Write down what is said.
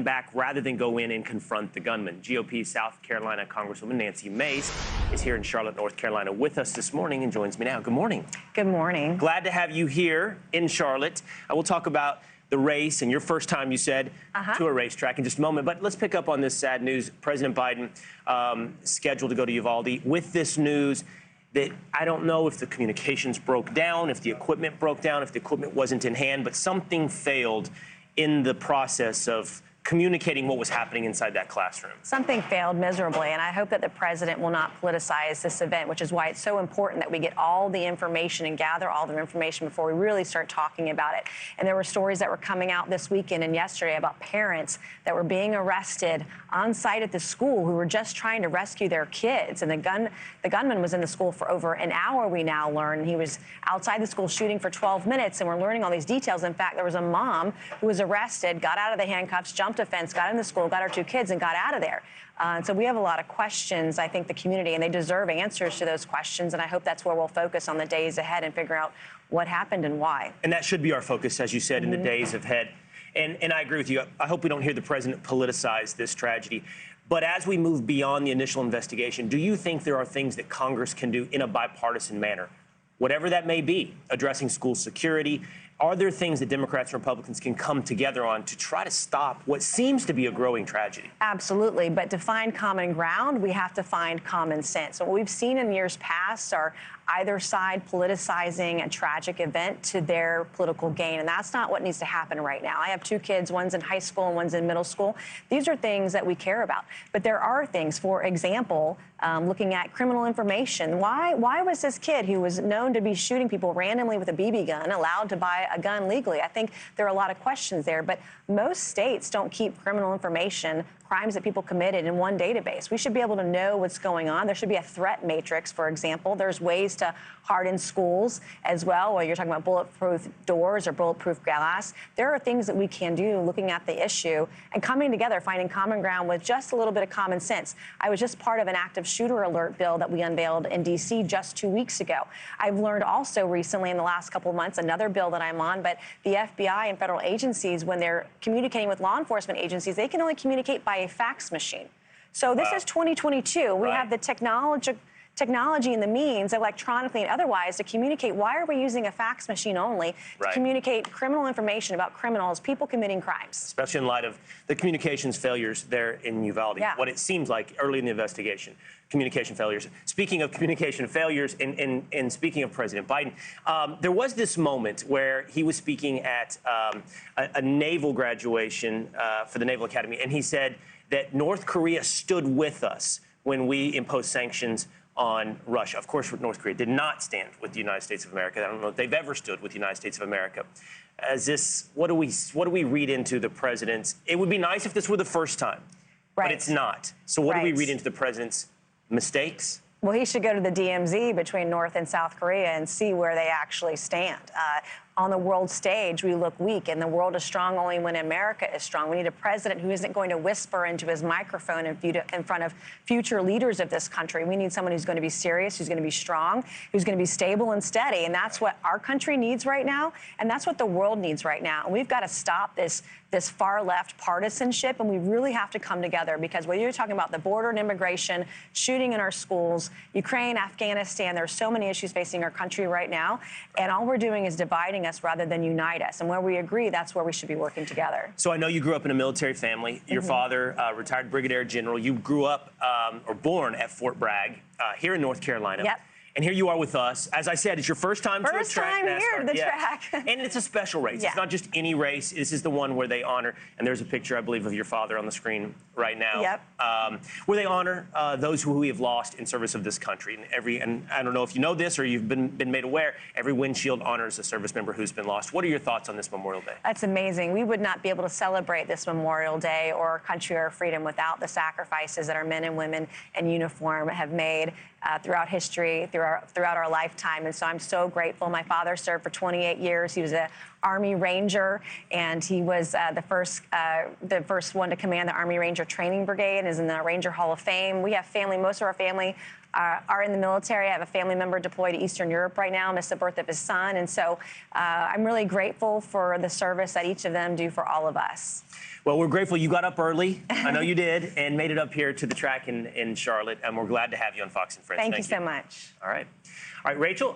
back rather than go in and confront the gunman. GOP South Carolina Congresswoman Nancy Mace is here in Charlotte, North Carolina with us this morning and joins me now. Good morning. Good morning. Glad to have you here in Charlotte. I will talk about the race and your first time, you said, to a racetrack in just a moment. But let's pick up on this sad news. President Biden scheduled to go to Uvalde with this news that I don't know if the communications broke down, if the equipment broke down, if the equipment wasn't in hand, but something failed in the process of communicating what was happening inside that classroom. Something failed miserably, and I hope that the president will not politicize this event, which is why it's so important that we get all the information and gather all the information before we really start talking about it. And there were stories that were coming out this weekend and yesterday about parents that were being arrested on site at the school who were just trying to rescue their kids. And the gunman was in the school for over an hour, we now learn. He was outside the school shooting for 12 minutes, and we're learning all these details. In fact, there was a mom who was arrested, got out of the handcuffs, jumped a fence, got in the school, got her two kids, and got out of there. And so we have a lot of questions, I think, the community, and they deserve answers to those questions. And I hope that's where we'll focus on the days ahead and figure out what happened and why. And that should be our focus, as you said, in the days ahead. And I agree with you. I hope we don't hear the president politicize this tragedy. But as we move beyond the initial investigation, do you think there are things that Congress can do in a bipartisan manner, whatever that may be, addressing school security? Are there things that Democrats and Republicans can come together on to try to stop what seems to be a growing tragedy? Absolutely. But to find common ground, we have to find common sense. So what we've seen in years past are either side politicizing a tragic event to their political gain. And that's not what needs to happen right now. I have two kids, one's in high school and one's in middle school. These are things that we care about. But there are things, for example, looking at criminal information. Why was this kid who was known to be shooting people randomly with a BB gun allowed to buy a gun legally? I think there are a lot of questions there, but most states don't keep criminal information, crimes that people committed, in one database. We should be able to know what's going on. There should be a threat matrix, for example. There's ways to harden schools as well, where you're talking about bulletproof doors or bulletproof glass. There are things that we can do looking at the issue and coming together, finding common ground with just a little bit of common sense. I was just part of an active shooter alert bill that we unveiled in D.C. just 2 weeks ago. I've learned also recently in the last couple of months, another bill that I'm on, but the FBI and federal agencies, when they're communicating with law enforcement agencies, they can only communicate by a fax machine. So this is 2022. We have the technology and the means, electronically and otherwise, to communicate. Why are we using a fax machine only to communicate criminal information about criminals, people committing crimes? Especially in light of the communications failures there in Uvalde. What it seems like early in the investigation, communication failures. Speaking of communication failures and speaking of President Biden, there was this moment where he was speaking at a naval graduation for the Naval Academy, and he said that North Korea stood with us when we imposed sanctions on Russia. Of course, North Korea did not stand with the United States of America. I don't know if they've ever stood with the United States of America. What do we read into the president's? It would be nice if this were the first time, but it's not. So what do we read into the president's mistakes? Well, he should go to the DMZ between North and South Korea and see where they actually stand. On the world stage, we look weak, and the world is strong only when America is strong. We need a president who isn't going to whisper into his microphone in front of future leaders of this country. We need someone who's going to be serious, who's going to be strong, who's going to be stable and steady. And that's what our country needs right now, and that's what the world needs right now. And we've got to stop this far-left partisanship, and we really have to come together, because whether you're talking about the border and immigration, shooting in our schools, Ukraine, Afghanistan, there are so many issues facing our country right now, and all we're doing is dividing us rather than unite us. And where we agree, that's where we should be working together. So I know you grew up in a military family. Your father, retired brigadier general. You grew up or born at Fort Bragg here in North Carolina. Yep. And here you are with us. As I said, it's your first time to a track. First time here to the track. And it's a special race. It's not just any race. This is the one where they honor, and there's a picture, I believe, of your father on the screen right now. Yep. Where they honor those who we have lost in service of this country. And I don't know if you know this or you've been made aware, every windshield honors a service member who's been lost. What are your thoughts on this Memorial Day? That's amazing. We would not be able to celebrate this Memorial Day or our country or our freedom without the sacrifices that our men and women in uniform have made throughout history, throughout our lifetime. And so I'm so grateful. My father served for 28 years. He was an Army Ranger, and he was the first one to command the Army Ranger Training Brigade and is in the Ranger Hall of Fame. We have family, most of our family are in the military. I have a family member deployed to Eastern Europe right now, missed the birth of his son. And so I'm really grateful for the service that each of them do for all of us. Well, we're grateful you got up early. I know you did, and made it up here to the track in Charlotte. And we're glad to have you on Fox and Friends. Thank you so much. All right. All right, Rachel.